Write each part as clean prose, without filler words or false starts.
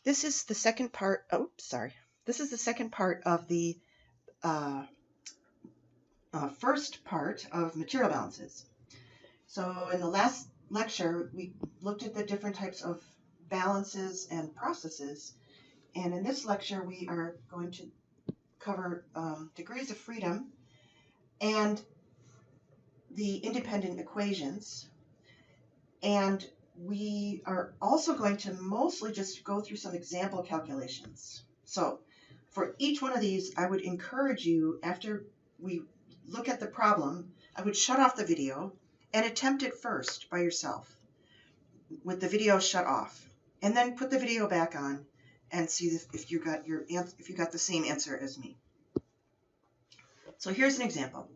This is the second part. Oh, sorry. This is the second part of the uh, first part of material balances. So in the last lecture, we looked at the different types of balances and processes. And in this lecture, we are going to cover degrees of freedom and the independent equations. And we are also going to mostly just go through some example calculations. So for each one of these, I would encourage you, after we look at the problem, I would shut off the video and attempt it first by yourself with the video shut off, and then put the video back on and see if you got the same answer as me. So here's an example.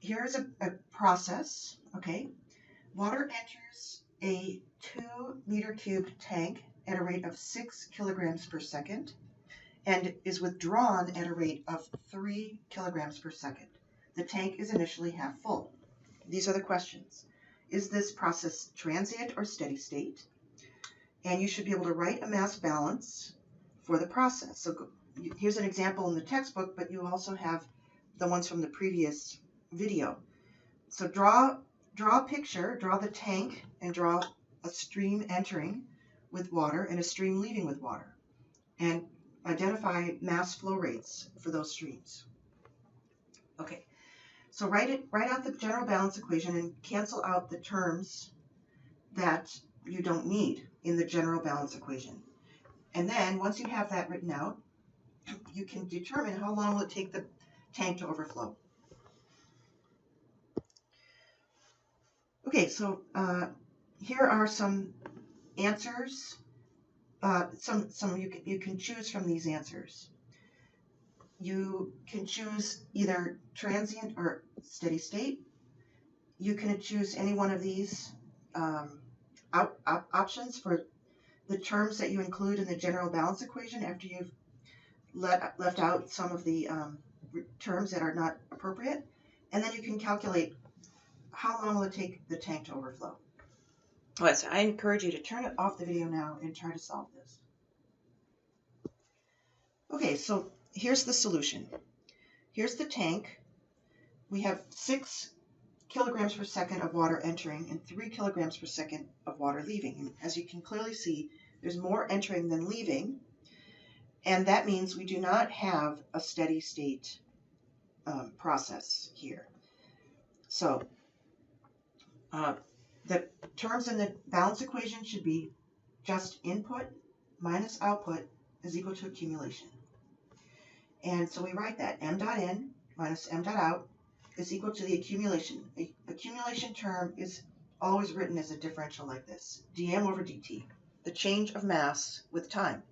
Here's a process. Okay, water enters a 2-meter cubed tank at a rate of 6 kilograms per second and is withdrawn at a rate of 3 kilograms per second. The tank is initially half full. These are the questions. Is this process transient or steady state? And you should be able to write a mass balance for the process. So here's an example in the textbook, but you also have the ones from the previous video. So draw a picture, draw the tank, and draw a stream entering with water and a stream leaving with water. And identify mass flow rates for those streams. Okay, so write out the general balance equation and cancel out the terms that you don't need in the general balance equation. And then once you have that written out, you can determine how long will it take the tank to overflow. Okay, so here are some answers. You can choose from these answers. You can choose either transient or steady state. You can choose any one of these options for the terms that you include in the general balance equation after you've left out some of the terms that are not appropriate. And then you can calculate how long will it take the tank to overflow. Okay, so I encourage you to turn it off the video now and try to solve this. Okay, so here's the solution. Here's the tank. We have 6 kilograms per second of water entering and 3 kilograms per second of water leaving. And as you can clearly see, there's more entering than leaving. And that means we do not have a steady state process here. So the terms in the balance equation should be just input minus output is equal to accumulation. And so we write that m dot in minus m dot out is equal to the accumulation. The accumulation term is always written as a differential like this, dm over dt, the change of mass with time.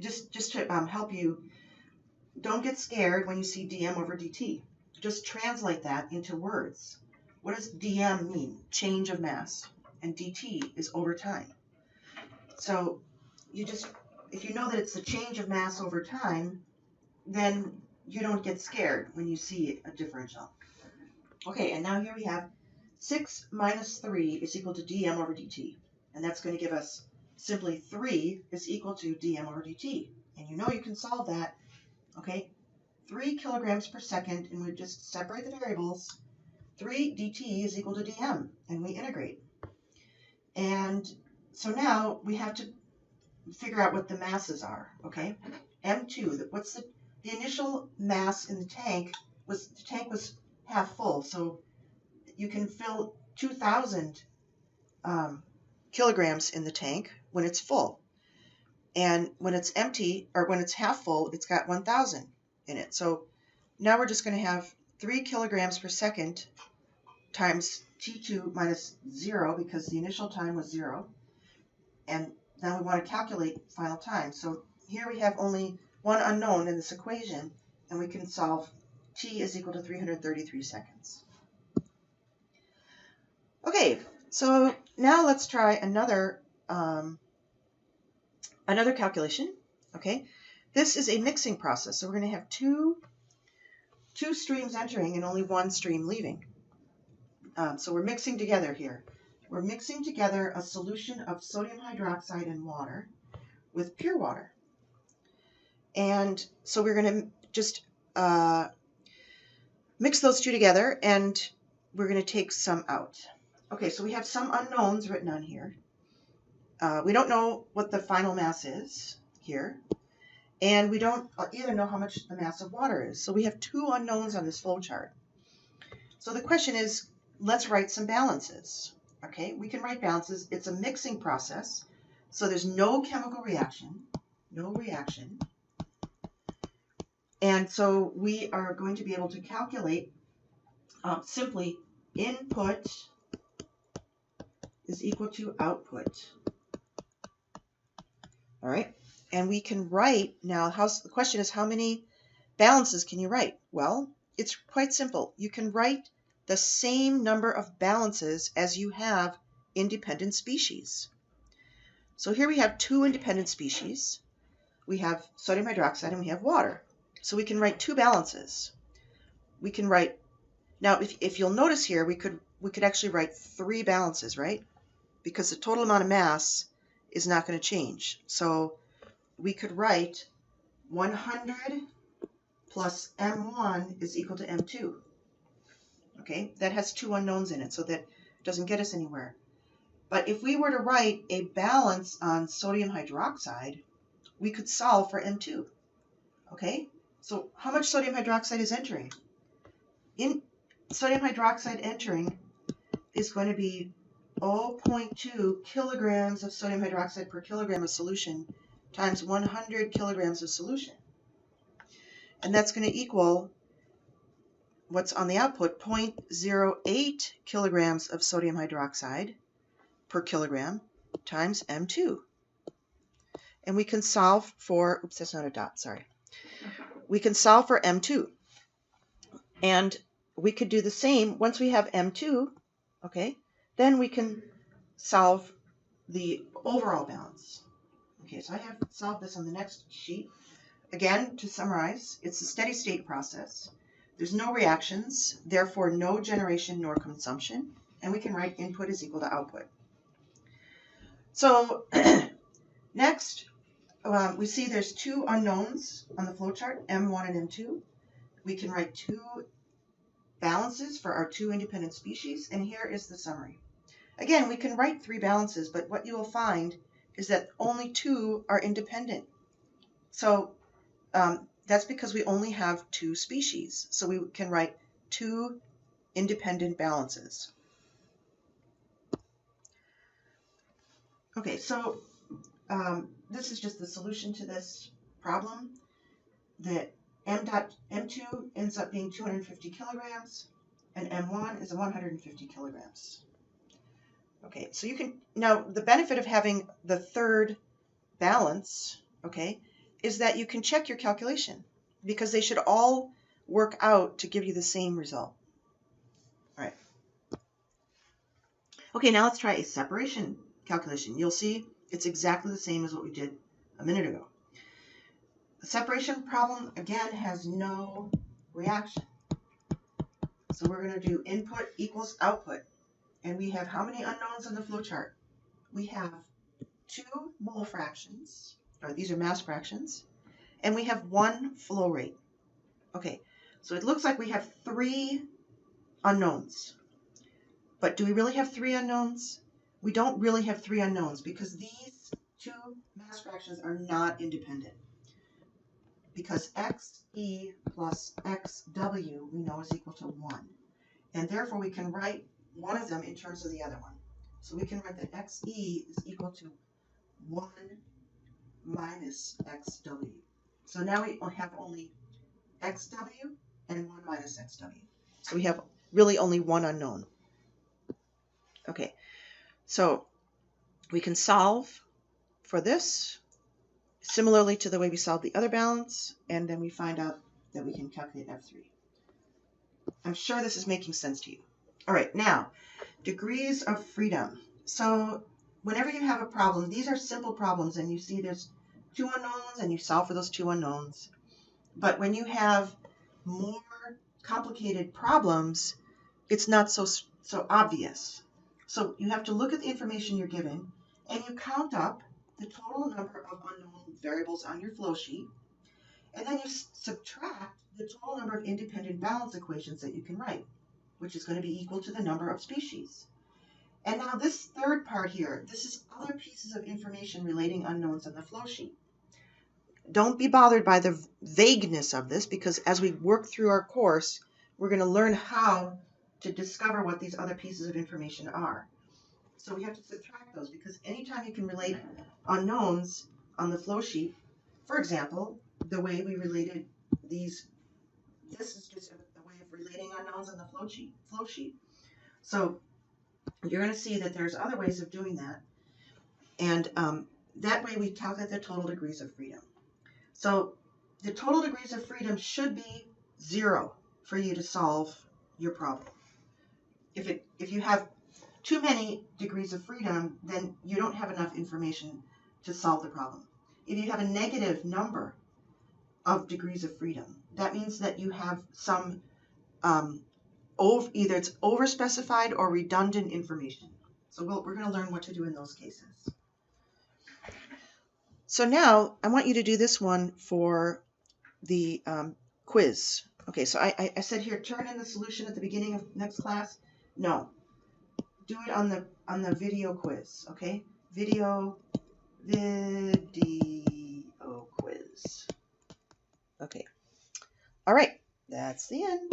Just to help you, don't get scared when you see dm over dt. Just translate that into words. What does dm mean? Change of mass. And dt is over time. So if you know that it's the change of mass over time, then you don't get scared when you see a differential. Okay, and now here we have 6 minus 3 is equal to dm over dt. And that's going to give us simply 3 is equal to dm over dt. And you know you can solve that. Okay, 3 kilograms per second, and we just separate the variables. 3 dt is equal to dm, and we integrate. And so now we have to figure out what the masses are, okay? M2, what's the initial mass in the tank was half full, so you can fill 2,000 kilograms in the tank when it's full. And when it's empty, or when it's half full, it's got 1,000 in it. So now we're just going to have 3 kilograms per second times T2 minus 0, because the initial time was 0. And now we want to calculate final time. So here we have only one unknown in this equation, and we can solve T is equal to 333 seconds. Okay, so now let's try another calculation. Okay, this is a mixing process, so we're going to have two streams entering and only one stream leaving. So we're mixing together here. we're mixing together a solution of sodium hydroxide and water with pure water. And so we're going to just mix those two together, and we're going to take some out. Okay, so we have some unknowns written on here. We don't know what the final mass is here, and we don't either know how much the mass of water is. So we have two unknowns on this flow chart. So the question is, let's write some balances. Okay, we can write balances. It's a mixing process, so there's no chemical reaction, no reaction. And so we are going to be able to calculate simply input is equal to output. All right, and we can write now, the question is, how many balances can you write? Well, it's quite simple. You can write the same number of balances as you have independent species. So here we have two independent species. We have sodium hydroxide and we have water. So we can write two balances. We can write, now if you'll notice here, we could actually write three balances, right? Because the total amount of mass is not going to change. So we could write 100 plus M1 is equal to M2. Okay, that has two unknowns in it, so that doesn't get us anywhere. But if we were to write a balance on sodium hydroxide, we could solve for M2. Okay, so how much sodium hydroxide is entering? In sodium hydroxide entering is going to be 0.2 kilograms of sodium hydroxide per kilogram of solution times 100 kilograms of solution. And that's going to equal what's on the output, 0.08 kilograms of sodium hydroxide per kilogram times M2. And we can solve for, oops, that's not a dot, sorry. We can solve for M2. And we could do the same once we have M2, okay, then we can solve the overall balance. Okay, so I have solved this on the next sheet. Again, to summarize, it's a steady state process. There's no reactions, therefore no generation nor consumption, and we can write input is equal to output. So next, we see there's two unknowns on the flowchart, M1 and M2. We can write two balances for our two independent species, and here is the summary. Again, we can write three balances, but what you will find is that only two are independent. So that's because we only have two species. So we can write two independent balances. Okay, so this is just the solution to this problem. That M2 ends up being 250 kilograms, and M1 is 150 kilograms. Okay, so you can, now the benefit of having the third balance, okay, is that you can check your calculation because they should all work out to give you the same result. All right. Okay, now let's try a separation calculation. You'll see it's exactly the same as what we did a minute ago. The separation problem, again, has no reaction. So we're going to do input equals output. And we have how many unknowns on the flowchart? We have two mole fractions, or these are mass fractions, and we have one flow rate. Okay, so it looks like we have three unknowns. But do we really have three unknowns? We don't really have three unknowns because these two mass fractions are not independent. Because xe plus xw we know is equal to 1. And therefore we can write one of them in terms of the other one. So we can write that xe is equal to 1 minus xw. So now we have only xw and 1 minus xw. So we have really only one unknown. Okay, so we can solve for this similarly to the way we solved the other balance, and then we find out that we can calculate F3. I'm sure this is making sense to you. All right, now, degrees of freedom. So whenever you have a problem, these are simple problems, and you see there's two unknowns, and you solve for those two unknowns. But when you have more complicated problems, it's not so obvious. So you have to look at the information you're given and you count up the total number of unknown variables on your flow sheet, and then you subtract the total number of independent balance equations that you can write, which is going to be equal to the number of species. And now this third part here, this is other pieces of information relating unknowns on the flow sheet. Don't be bothered by the vagueness of this, because as we work through our course, we're going to learn how to discover what these other pieces of information are. So we have to subtract those, because anytime you can relate unknowns on the flow sheet, for example, the way we related these, this is just a way of relating unknowns on the flow sheet. So you're going to see that there's other ways of doing that. And that way we calculate the total degrees of freedom. So the total degrees of freedom should be 0 for you to solve your problem. If you have too many degrees of freedom, then you don't have enough information to solve the problem. If you have a negative number of degrees of freedom, that means that you have some either it's overspecified or redundant information. So we're going to learn what to do in those cases. So now I want you to do this one for the quiz. Okay, so I said here, turn in the solution at the beginning of next class. No, do it on the video quiz. Okay, video quiz. Okay, all right, that's the end.